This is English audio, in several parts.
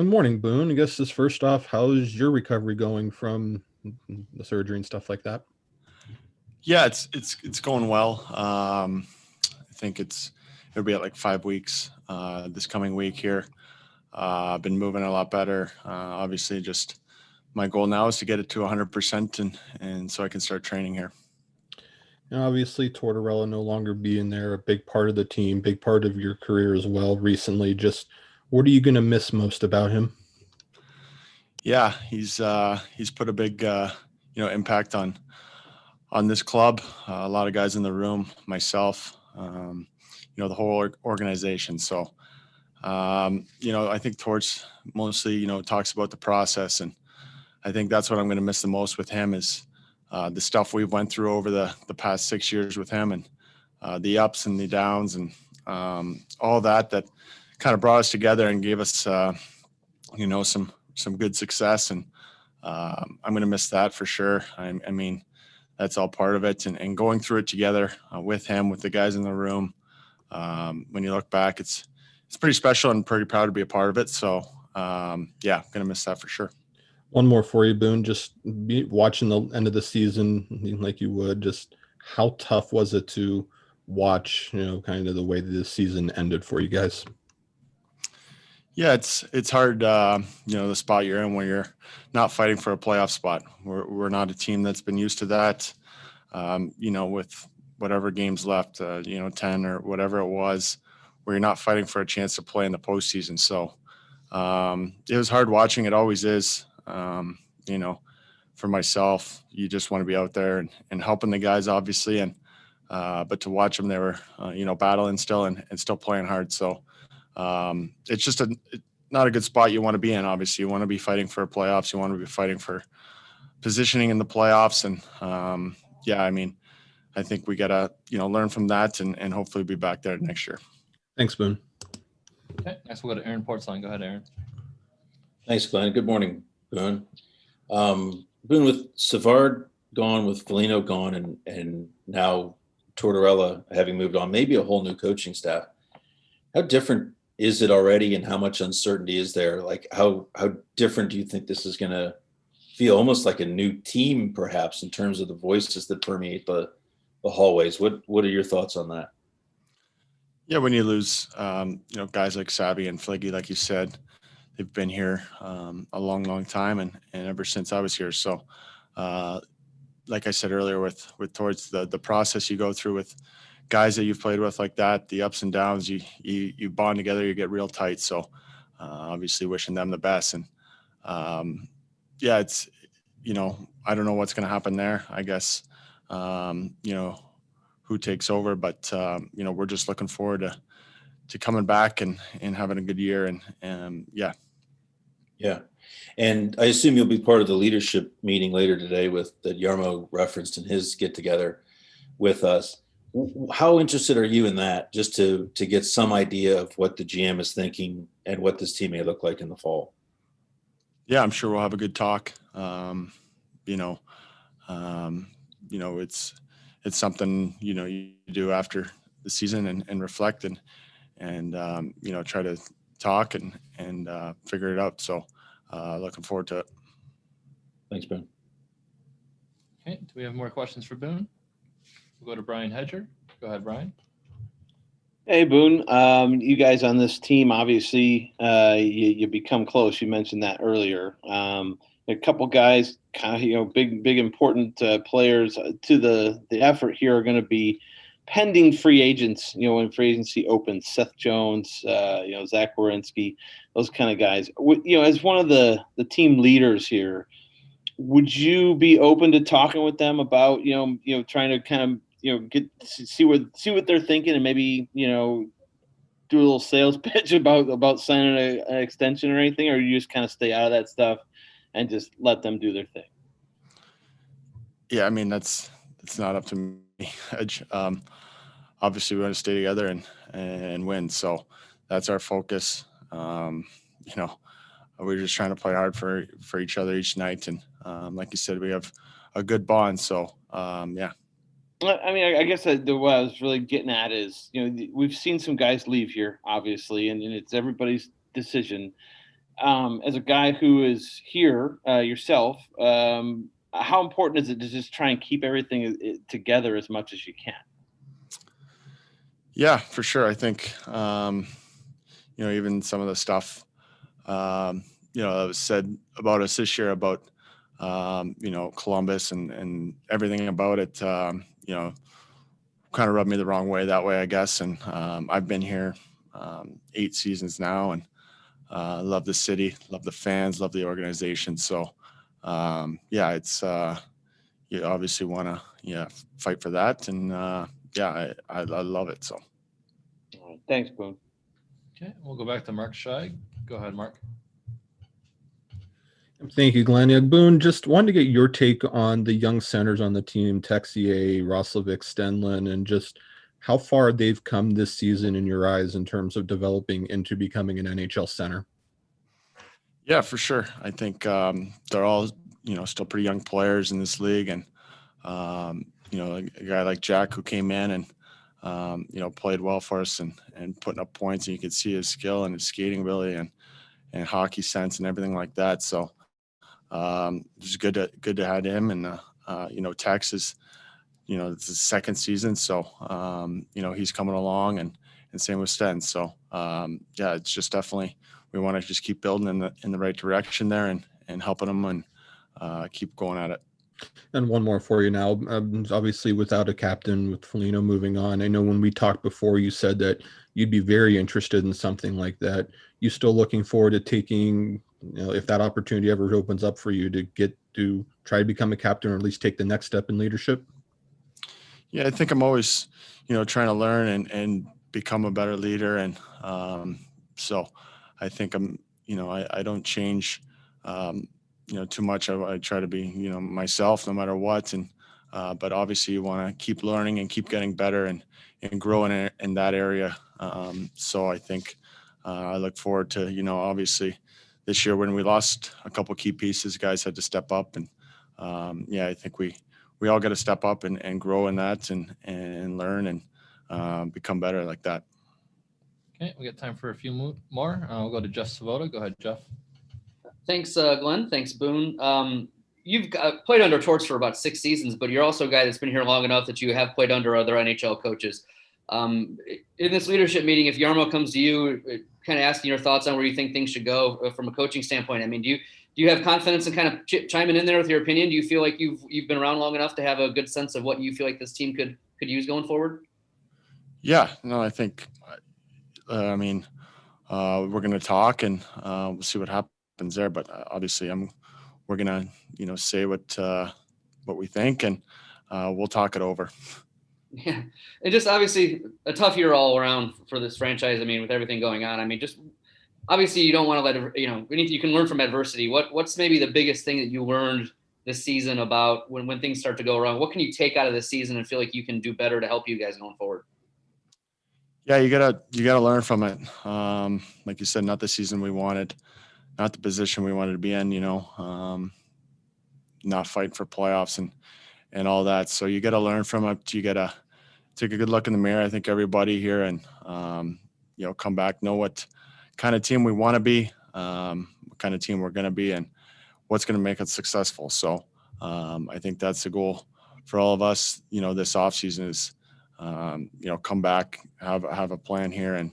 Good morning, Boone. I guess just first off, how's your recovery going from the surgery and stuff like that? Yeah, it's going well. I think it'll be at like 5 weeks this coming week here. I've been moving a lot better. Obviously, just my goal now is to get it to 100% and so I can start training here. And obviously, Tortorella no longer being there, a big part of the team, big part of your career as well. Recently, just what are you going to miss most about him? Yeah, he's put a big impact on this club. A lot of guys in the room, myself, the whole organization. So I think Torch mostly talks about the process, and I think that's what I'm going to miss the most with him is the stuff we've went through over the past 6 years with him, and the ups and the downs, and all that kind of brought us together and gave us some good success. And I'm going to miss that for sure. I mean, that's all part of it, and going through it together with him, with the guys in the room. When you look back, it's pretty special and pretty proud to be a part of it. So yeah, gonna miss that for sure. One more for you, Boone. Just watching the end of the season like you would. Just how tough was it to watch? Kind of the way that this season ended for you guys. Yeah, it's hard, the spot you're in when you're not fighting for a playoff spot. We're not a team that's been used to that. With whatever games left, 10 or whatever it was, where you're not fighting for a chance to play in the postseason. So it was hard watching. It always is. For myself, you just want to be out there and helping the guys, obviously, and but to watch them, they were battling still and still playing hard. So it's just not a good spot you want to be in. Obviously, you want to be fighting for playoffs. You want to be fighting for positioning in the playoffs. And yeah, I mean, I think we got to learn from that and hopefully be back there next year. Thanks, Boone. Okay, next we'll go to Aaron Portzline. Go ahead, Aaron. Thanks, Glenn. Good morning, Boone. Boone, with Savard gone, with Foligno gone, and now Tortorella having moved on, maybe a whole new coaching staff. How different is it already, and how much uncertainty is there? Like, how different do you think this is going to feel? Almost like a new team, perhaps, in terms of the voices that permeate the hallways. What are your thoughts on that? Yeah, when you lose, guys like Savvy and Fliggy, like you said, they've been here a long, long time, and ever since I was here. So, like I said earlier, with towards the process you go through with guys that you've played with like that, the ups and downs, you bond together, you get real tight. So, obviously, wishing them the best. And yeah, it's I don't know what's going to happen there. I guess who takes over, but we're just looking forward to coming back and having a good year. And yeah. Yeah. And I assume you'll be part of the leadership meeting later today that Yarmo referenced in his get together with us. How interested are you in that, just to get some idea of what the GM is thinking and what this team may look like in the fall? Yeah, I'm sure we'll have a good talk. It's something, you do after the season and reflect and try to talk and figure it out. So looking forward to it. Thanks, Ben. Okay, do we have more questions for Boone? We'll go to Brian Hedger. Go ahead, Brian. Hey, Boone. You guys on this team, obviously, you become close. You mentioned that earlier. A couple guys, kind of, big, important players to the effort here are going to be pending free agents. When free agency opens, Seth Jones, Zach Werenski, those kind of guys. As one of the team leaders here, would you be open to talking with them about trying to kind of see what they're thinking, and maybe do a little sales pitch about signing an extension or anything, or you just kind of stay out of that stuff and just let them do their thing? Yeah, I mean that's not up to me. Obviously, we want to stay together and win, so that's our focus. We're just trying to play hard for each other each night, and like you said, we have a good bond. So yeah. I mean, I guess what I was really getting at is, we've seen some guys leave here, obviously, and it's everybody's decision. as a guy who is here yourself, how important is it to just try and keep everything together as much as you can? Yeah, for sure. I think, even some of the stuff, that was said about us this year about, Columbus and everything about it, kind of rubbed me the wrong way that way, I guess. And I've been here 8 seasons now, and love the city, love the fans, love the organization. So, it's you obviously want to fight for that, and I love it. So. All right. Thanks, Boone. Okay, we'll go back to Mark Scheig. Go ahead, Mark. Thank you, Glenn. Yeah, Boone, just wanted to get your take on the young centers on the team, Texier, Roslovic, Stenlin, and just how far they've come this season in your eyes in terms of developing into becoming an NHL center. Yeah, for sure. I think they're all, still pretty young players in this league. And, a guy like Jack who came in and, played well for us and putting up points, and you could see his skill and his skating ability and hockey sense and everything like that. So it's good to have him. And, Tex is, it's his second season. So, he's coming along and same with Sten. So, it's just definitely, we want to just keep building in the right direction there and helping them and keep going at it. And one more for you now. Obviously, without a captain, with Foligno moving on, I know when we talked before, you said that you'd be very interested in something like that. You still looking forward to taking, if that opportunity ever opens up for you to get to try to become a captain or at least take the next step in leadership? Yeah, I think I'm always, trying to learn and become a better leader. And so I think I don't change, too much. I try to be, myself no matter what. And, but obviously you want to keep learning and keep getting better and growing in that area. So I think I look forward to, obviously this year when we lost a couple key pieces, guys had to step up. And I think we all got to step up and grow in that and learn and become better like that. Okay, we got time for a few more. We'll go to Jeff Svoboda. Go ahead, Jeff. Thanks, Glenn. Thanks, Boone. You've played under Torts for about 6 seasons, but you're also a guy that's been here long enough that you have played under other NHL coaches. In this leadership meeting, if Jarmo comes to you, kind of asking your thoughts on where you think things should go from a coaching standpoint, I mean, do you have confidence in kind of chiming in there with your opinion? Do you feel like you've been around long enough to have a good sense of what you feel like this team could use going forward? Yeah, no, I think, we're going to talk and we'll see what happens there. But obviously we're going to, say what we think and we'll talk it over. Yeah. And just obviously a tough year all around for this franchise. I mean, with everything going on, I mean, just obviously you don't want to let, you can learn from adversity. What's maybe the biggest thing that you learned this season about when things start to go wrong? What can you take out of this season and feel like you can do better to help you guys going forward? Yeah, you gotta learn from it. Like you said, not the season we wanted, not the position we wanted to be in, not fighting for playoffs and all that. So you got to learn from it. You got to take a good look in the mirror. I think everybody here and, come back, know what kind of team we want to be, what kind of team we're going to be, and what's going to make us successful. So I think that's the goal for all of us, this offseason is, come back, have a plan here. And,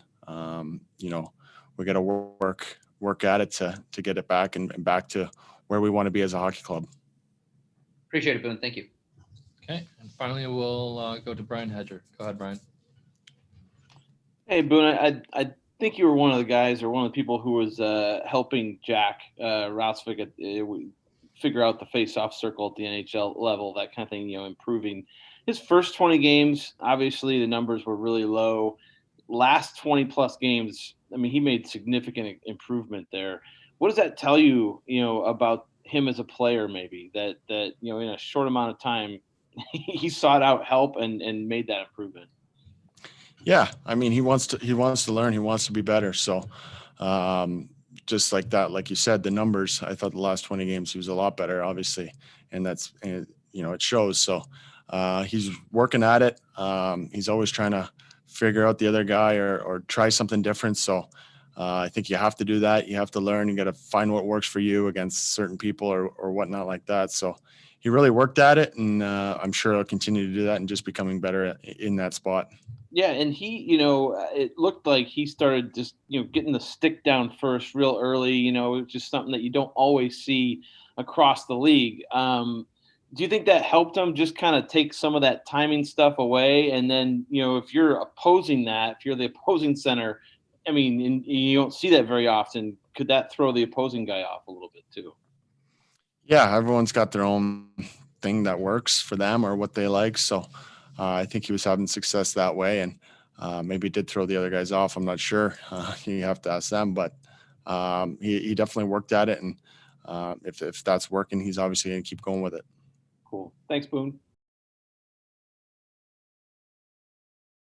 we got to work at it to get it back and back to where we want to be as a hockey club. Appreciate it, Boone. Thank you. Okay, and finally we'll go to Brian Hedger. Go ahead, Brian. Hey, Boone, I think you were one of the guys or one of the people who was helping Jack Roslovic figure out the face-off circle at the NHL level, that kind of thing, improving. His first 20 games, obviously the numbers were really low. Last 20-plus games, I mean, he made significant improvement there. What does that tell you, about him as a player, maybe that in a short amount of time he sought out help and made that improvement? Yeah, I mean, he wants to learn, he wants to be better. So just like that, like you said, the numbers, I thought the last 20 games he was a lot better, obviously, and that's it shows. So he's working at it. He's always trying to figure out the other guy or try something different. So I think you have to do that. You have to learn. You got to find what works for you against certain people or whatnot like that. So he really worked at it, and I'm sure he'll continue to do that and just becoming better in that spot. Yeah, and he, it looked like he started just, getting the stick down first real early. It's just something that you don't always see across the league. Do you think that helped him just kind of take some of that timing stuff away? And then, if you're opposing that, if you're the opposing center, I mean, and you don't see that very often, could that throw the opposing guy off a little bit too? Yeah, everyone's got their own thing that works for them or what they like. So I think he was having success that way, and maybe did throw the other guys off. I'm not sure. You have to ask them, but he definitely worked at it, and if that's working, he's obviously going to keep going with it. Cool. Thanks, Boone.